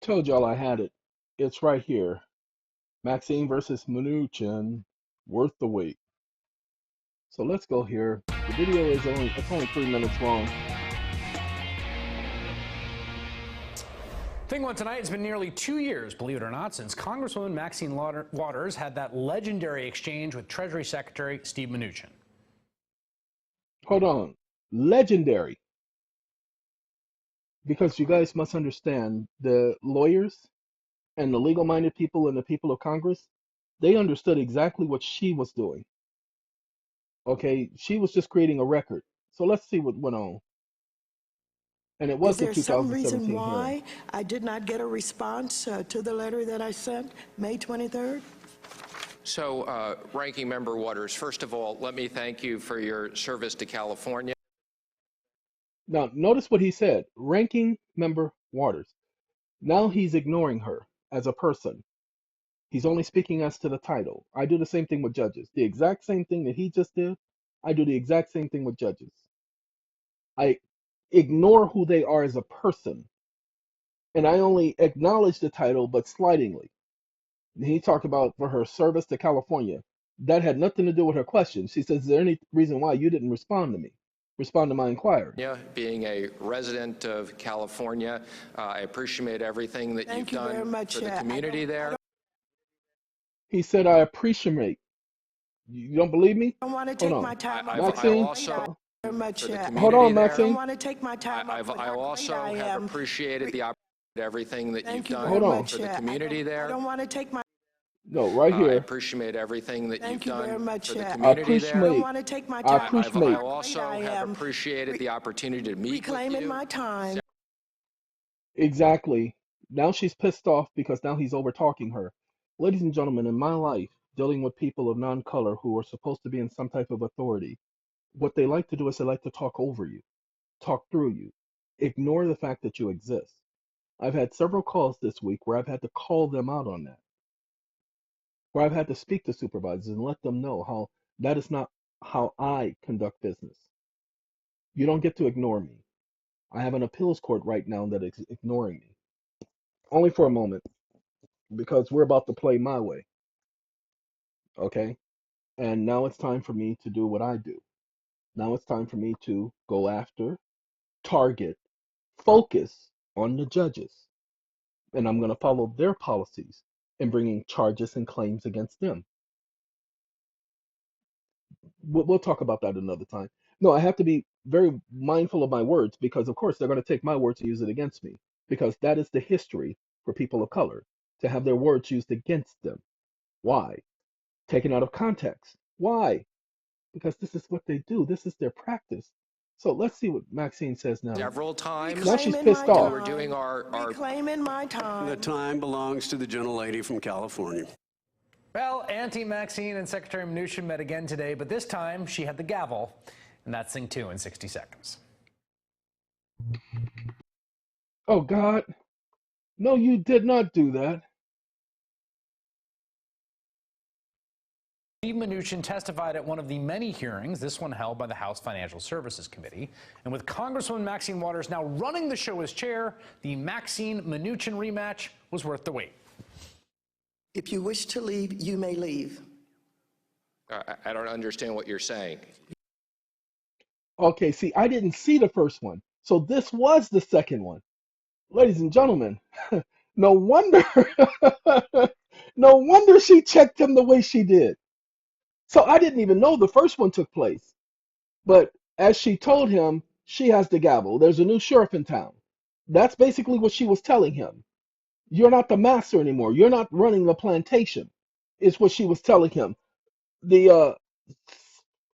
Told y'all I had it. It's right here. Maxine versus Mnuchin, worth the wait. So let's go here. The video is only 3 minutes long. Thing one tonight, it's been nearly 2 years, believe it or not, since Congresswoman Maxine Waters had that legendary exchange with Treasury Secretary Steve Mnuchin. Hold on. Legendary. Because you guys must understand the lawyers and the legal minded people and the people of Congress, they understood exactly what she was doing. Okay, she was just creating a record. So let's see what went on. And it Is was the there some reason 2017 hearing. why I did not get a response to the letter that I sent May 23rd? So, Ranking Member Waters, first of all, let me thank you for your service to California. Now, notice what he said, ranking member Waters. Now he's ignoring her as a person. He's only speaking as to the title. I do the same thing with judges. The exact same thing that he just did, I do the exact same thing with judges. I ignore who they are as a person. And I only acknowledged the title, but slightingly. He talked about for her service to California. That had nothing to do with her question. She says, is there any reason why you didn't respond to me? Respond to my inquiry. Being a resident of California, I appreciate everything that Thank you've you very done much. for the community there. He said, I appreciate. You don't believe me? I don't want to Hold take on. my time. Maxine? Very much. For the I Hold on, community there. don't Maxine. want to take my time. I also have appreciated the everything that you've done Hold on. for the community there. I don't want to take my. No, right I here. appreciate everything that you've Thank you very done much. for the I community there. don't want to take my I time. appreciate. I also have appreciated the opportunity to meet with Reclaiming you. my time. Exactly. Now she's pissed off because now he's over talking her. Ladies and gentlemen, in my life, dealing with people of non-color who are supposed to be in some type of authority, what they like to do is they like to talk over you, talk through you, ignore the fact that you exist. I've had several calls this week where I've had to call them out on that, where I've had to speak to supervisors and let them know how that is not how I conduct business. You don't get to ignore me. I have an appeals court right now that is ignoring me. Only for a moment, because we're about to play my way, okay? And now it's time for me to do what I do. Now it's time for me to go after, target, focus on the judges. And I'm going to follow their policies in bringing charges and claims against them. We'll talk about that another time. No, I have to be very mindful of my words because, of course, they're going to take my words and use it against me because that is the history for people of color to have their words used against them. Why? Taken out of context. Why? Because this is what they do. This is their practice. So let's see what Maxine says now. Several times. Now she's Reclaiming pissed my off. We're doing our Reclaiming my The time. time belongs to the gentlelady from California. Well, Auntie Maxine and Secretary Mnuchin met again today, but this time she had the gavel, and that's thing 2 in 60 seconds. Oh, God. No, you did not do that. Steve Mnuchin testified at one of the many hearings, this one held by the House Financial Services Committee. And with Congresswoman Maxine Waters now running the show as chair, the Maxine Mnuchin rematch was worth the wait. If you wish to leave, you may leave. I don't understand what you're saying. Okay, see, I didn't see the first one. So this was the second one. Ladies and gentlemen, no wonder, no wonder she checked him the way she did. So I didn't even know the first one took place. But as she told him, she has the gavel. There's a new sheriff in town. That's basically what she was telling him. You're not the master anymore. You're not running the plantation, is what she was telling him. The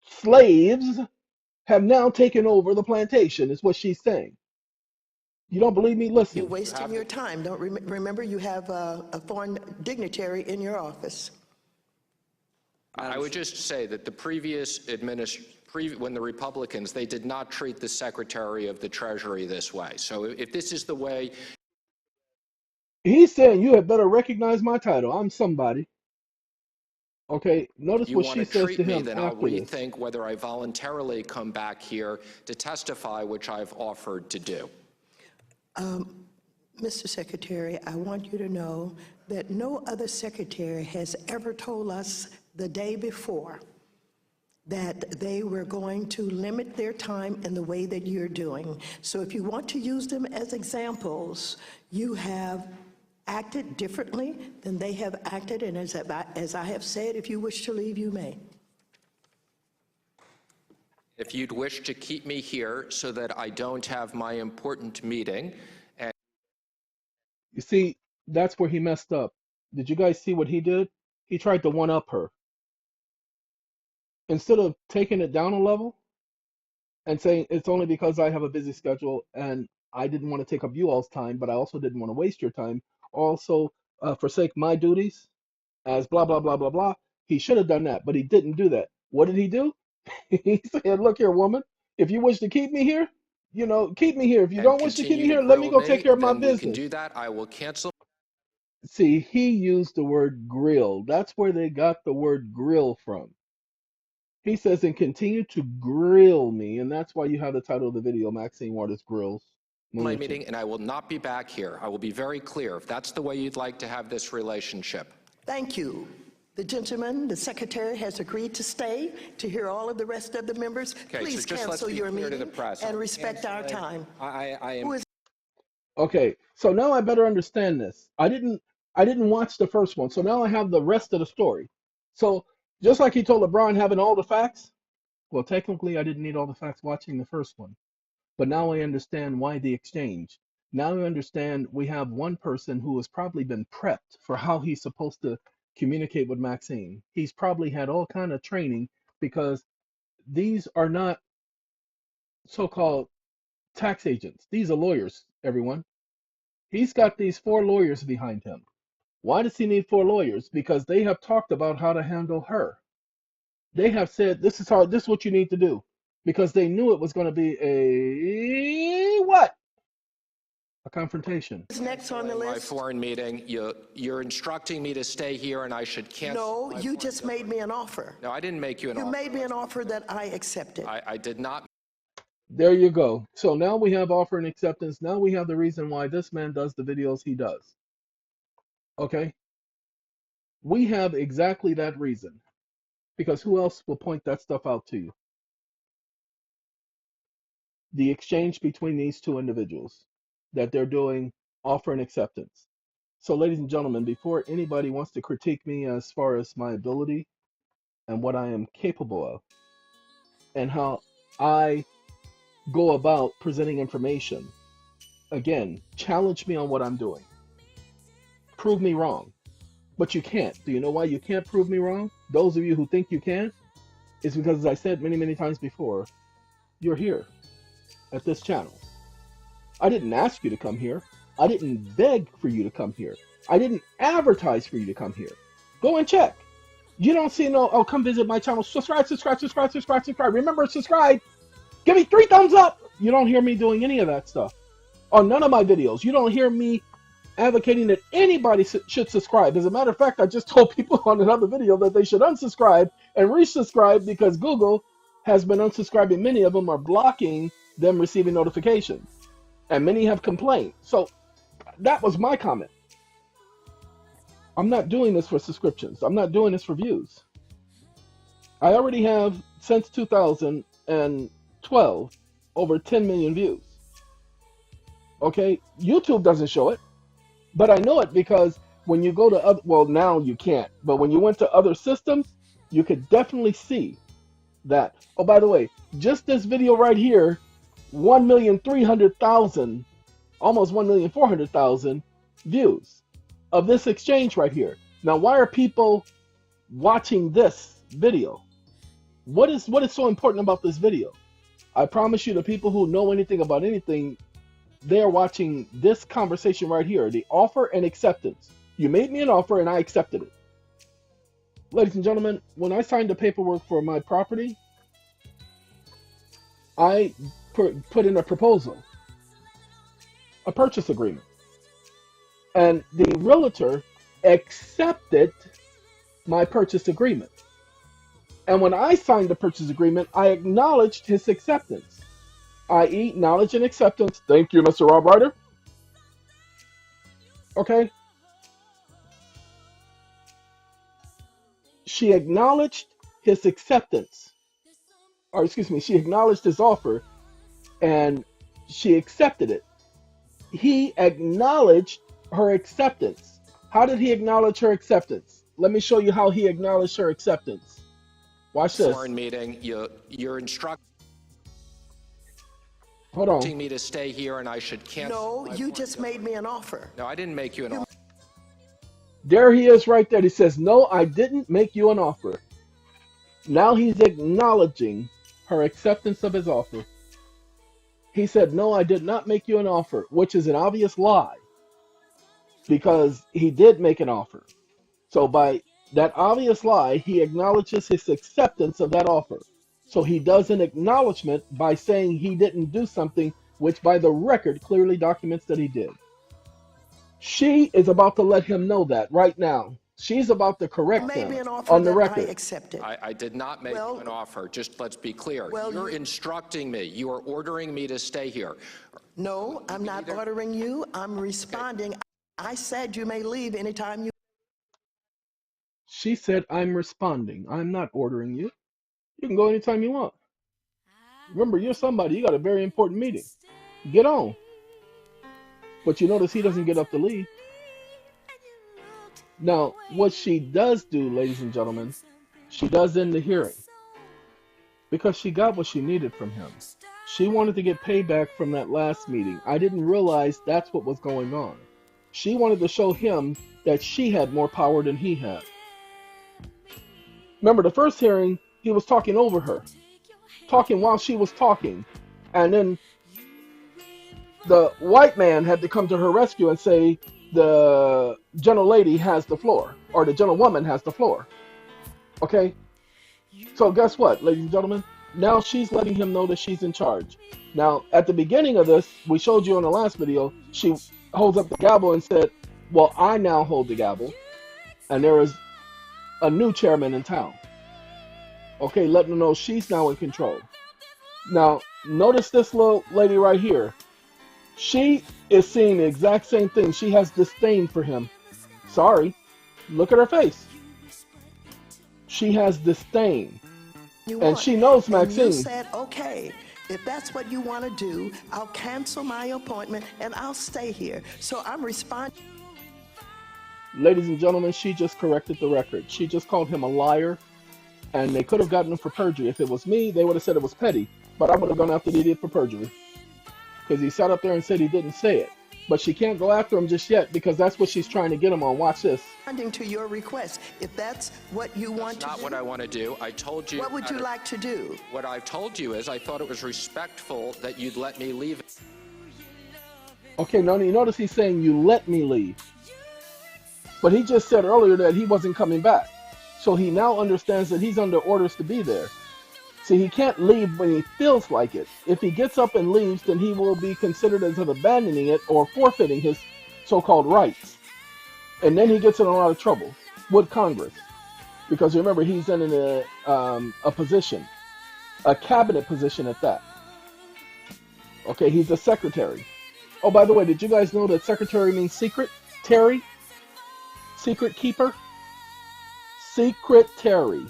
slaves have now taken over the plantation, is what she's saying. You don't believe me? You're Listen. wasting your time. Don't remember you have a foreign dignitary in your office. I would just say that the previous when the Republicans, they did not treat the Secretary of the Treasury this way. So if this is the way. He's saying you had better recognize my title. I'm somebody. Okay, notice You what want she to says treat to me, him then I'll after this. rethink whether I voluntarily come back here to testify, which I've offered to do. Mr. Secretary, I want you to know that no other secretary has ever told us the day before that they were going to limit their time in the way that you're doing. So if you want to use them as examples, you have acted differently than they have acted, and as I have said, if you wish to leave, you may. If you'd wish to keep me here so that I don't have my important meeting. You see, that's where he messed up. Did you guys see what he did? He tried to one-up her. Instead of taking it down a level and saying, it's only because I have a busy schedule and I didn't want to take up you all's time, but I also didn't want to waste your time, also forsake my duties as blah, blah, blah, blah, blah. He should have done that, but he didn't do that. What did he do? He said, look here, woman, if you wish to keep me here, keep me here. If you don't wish to keep me Continue to here, let me grill go take care of my then we can business. do that. I will cancel. See, he used the word grill. That's where they got the word grill from. He says, and continue to grill me. And that's why you have the title of the video, Maxine Waters Grills. My meeting, and I will not be back here. I will be very clear. If that's the way you'd like to have this relationship. Thank you. The gentleman, the secretary, has agreed to stay to hear all of the rest of the members. Okay, Please so just let's cancel be your clear to meeting the press. and respect our time. I am. Who is Okay, so now I better understand this. I didn't watch the first one, so now I have the rest of the story. So just like he told LeBron having all the facts, well, technically I didn't need all the facts watching the first one. But now I understand why the exchange. Now I understand we have one person who has probably been prepped for how he's supposed to communicate with Maxine. He's probably had all kind of training because these are not so-called tax agents. These are lawyers, everyone. He's got these 4 lawyers behind him. Why does he need 4 lawyers? Because they have talked about how to handle her. They have said this is what you need to do. Because they knew it was going to be a what? A confrontation. next on the My list? foreign meeting, you're instructing me to stay here and I should cancel. No, you just made me an offer. No, I didn't make you an You offer. made me an offer that I accepted. I did not. There you go. So now we have offer and acceptance. Now we have the reason why this man does the videos he does. Okay? We have exactly that reason. Because who else will point that stuff out to you? The exchange between these 2 individuals that they're doing offer and acceptance. So, ladies and gentlemen, before anybody wants to critique me as far as my ability and what I am capable of and how I go about presenting information, again, challenge me on what I'm doing. Prove me wrong. But you can't. Do you know why you can't prove me wrong? Those of you who think you can, is because, as I said many, many times before, you're here at this channel. I didn't ask you to come here. I didn't beg for you to come here. I didn't advertise for you to come here. Go and check. You don't see no, oh, come visit my channel. Subscribe, subscribe, subscribe, subscribe, subscribe. Remember, subscribe. Give me 3 thumbs up. You don't hear me doing any of that stuff. On none of my videos. You don't hear me advocating that anybody should subscribe. As a matter of fact, I just told people on another video that they should unsubscribe and resubscribe because Google has been unsubscribing. Many of them are blocking them receiving notifications. And many have complained. So that was my comment. I'm not doing this for subscriptions. I'm not doing this for views. I already have, since 2012, over 10 million views. Okay? YouTube doesn't show it. But I know it because when you go to other, well, now you can't. But when you went to other systems, you could definitely see that. Oh, by the way, just this video right here, 1,300,000, almost 1,400,000 views of this exchange right here. Now, why are people watching this video? What is so important about this video? I promise you, the people who know anything about anything, they are watching this conversation right here, the offer and acceptance. You made me an offer and I accepted it. Ladies and gentlemen, when I signed the paperwork for my property, I put in a proposal, a purchase agreement. And the realtor accepted my purchase agreement. And when I signed the purchase agreement, I acknowledged his acceptance, i.e. knowledge and acceptance. Thank you, Mr. Rob Ryder. Okay? She acknowledged his acceptance. Or excuse me, she acknowledged his offer and she accepted it. He acknowledged her acceptance. How did he acknowledge her acceptance? Let me show you how he acknowledged her acceptance. Watch this. Foreign meeting, you're instructing Hold on. me to stay here and I should cancel. No, you just made me an offer. No, I didn't make you an offer. There he is right there. He says, no, I didn't make you an offer. Now he's acknowledging her acceptance of his offer. He said, no, I did not make you an offer, which is an obvious lie because he did make an offer. So by that obvious lie, he acknowledges his acceptance of that offer. So he does an acknowledgement by saying he didn't do something which by the record clearly documents that he did. She is about to let him know that right now. She's about to correct Made him me an offer on the that I record. accepted. I did not make Well- you an offer. Just let's be clear. Well, You're you- instructing me. You are ordering me to stay here. No, I'm not ordering you. I'm responding. I said you may leave anytime you. She said, I'm responding. I'm not ordering you. You can go anytime you want. Remember, you're somebody. You got a very important meeting. Get on. But you notice he doesn't get up to leave. Now, what she does do, ladies and gentlemen, she does end the hearing. Because she got what she needed from him. She wanted to get payback from that last meeting. I didn't realize that's what was going on. She wanted to show him that she had more power than he had. Remember, the first hearing, he was talking over her. Talking while she was talking. And then the white man had to come to her rescue and say, the gentle lady has the floor. Or the gentlewoman has the floor. Okay? So guess what, ladies and gentlemen? Now she's letting him know that she's in charge. Now, at the beginning of this, we showed you in the last video, she holds up the gavel and said, well, I now hold the gavel. And there is a new chairman in town. Okay, letting them know she's now in control. Now, notice this little lady right here. She is seeing the exact same thing. She has disdain for him. Sorry. Look at her face. She has disdain. And she knows Maxine. And you said, okay, if that's what you want to do, I'll cancel my appointment and I'll stay here. So I'm responding. Ladies and gentlemen, she just corrected the record. She just called him a liar. And they could have gotten him for perjury. If it was me, they would have said it was petty. But I would have gone after the idiot for perjury. Because he sat up there and said he didn't say it. But she can't go after him just yet because that's what she's trying to get him on. Watch this. Responding to your request. If that's what you want to do. That's not what I want to do. I told you. What would you like to do? What I've told you is I thought it was respectful that you'd let me leave. Okay, now you notice he's saying you let me leave. But he just said earlier that he wasn't coming back. So he now understands that he's under orders to be there. See, he can't leave when he feels like it. If he gets up and leaves, then he will be considered as abandoning it or forfeiting his so-called rights. And then he gets in a lot of trouble with Congress. Because remember, he's in a position, a cabinet position at that. Okay, he's a secretary. Oh, by the way, did you guys know that secretary means secret? Terry? Secret keeper? Secretary.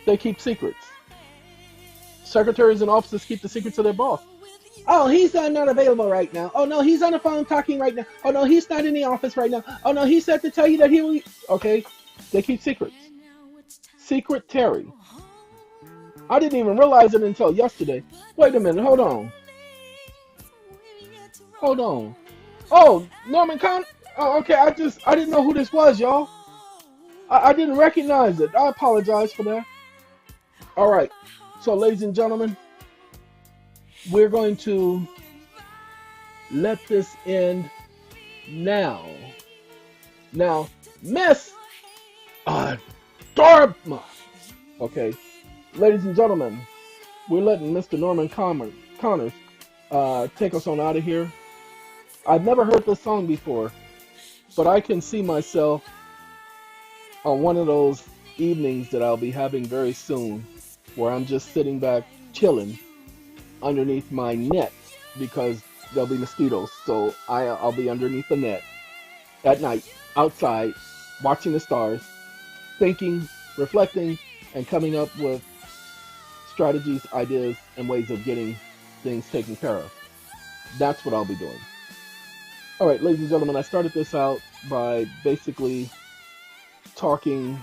They keep secrets. Secretaries and officers keep the secrets of their boss. Oh, he's not available right now. Oh, no, he's on the phone talking right now. Oh, no, he's not in the office right now. Oh, no, he said to tell you that he will... Okay, they keep secrets. Secretary. I didn't even realize it until yesterday. Wait a minute, hold on. Hold on. Oh, Norman Con... Oh, okay, I didn't know who this was, y'all. I didn't recognize it. I apologize for that. All right. So, ladies and gentlemen, we're going to let this end now. Now, Miss Dharma. Okay. Ladies and gentlemen, we're letting Mr. Norman Connors take us on out of here. I've never heard this song before, but I can see myself on one of those evenings that I'll be having very soon, where I'm just sitting back chilling underneath my net because there'll be mosquitoes, so I'll be underneath the net at night, outside, watching the stars, thinking, reflecting, and coming up with strategies, ideas, and ways of getting things taken care of. That's what I'll be doing. All right, ladies and gentlemen, I started this out by basically talking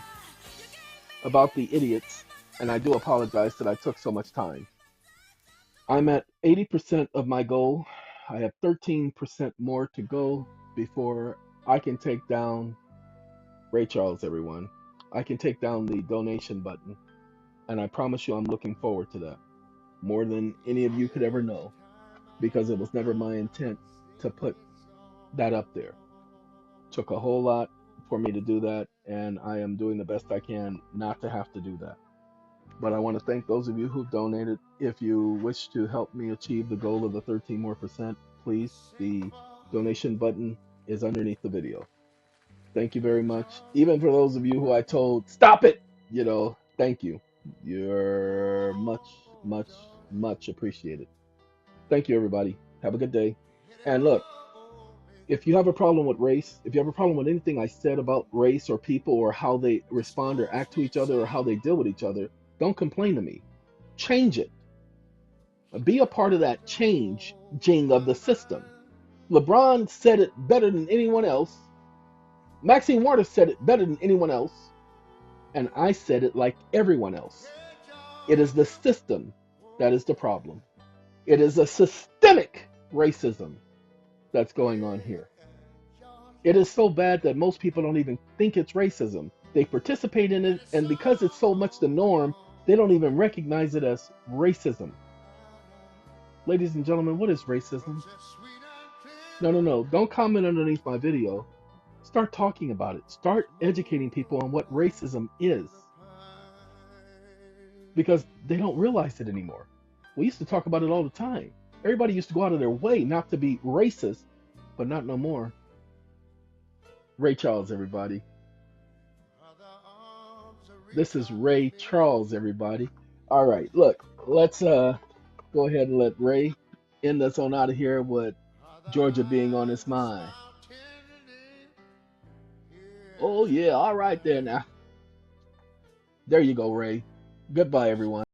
about the idiots, and I do apologize that I took so much time. I'm at 80% of my goal. I have 13% more to go before I can take down Ray Charles, everyone. I can take down the donation button, and I promise you I'm looking forward to that more than any of you could ever know, because it was never my intent to put that up there. Took a whole lot for me to do that, and I am doing the best I can not to have to do that. But I want to thank those of you who've donated. If you wish to help me achieve the goal of the 13 more percent, please, the donation button is underneath the video. Thank you very much. Even for those of you who I told, stop it, thank you. You're much, much, much appreciated. Thank you, everybody. Have a good day. And look, if you have a problem with race, if you have a problem with anything I said about race or people or how they respond or act to each other or how they deal with each other, don't complain to me. Change it. Be a part of that changing of the system. LeBron said it better than anyone else. Maxine Waters said it better than anyone else. And I said it like everyone else. It is the system that is the problem. It is a systemic racism that's going on here. It is so bad that most people don't even think it's racism. They participate in it, and because it's so much the norm, they don't even recognize it as racism. Ladies and gentlemen, what is racism? No. Don't comment underneath my video. Start talking about it. Start educating people on what racism is. Because they don't realize it anymore. We used to talk about it all the time. Everybody used to go out of their way not to be racist, but not no more. Ray Charles, everybody. This is Ray Charles, everybody. All right, look, let's go ahead and let Ray end us on out of here with Georgia being on his mind. Oh, yeah, all right there now. There you go, Ray. Goodbye, everyone.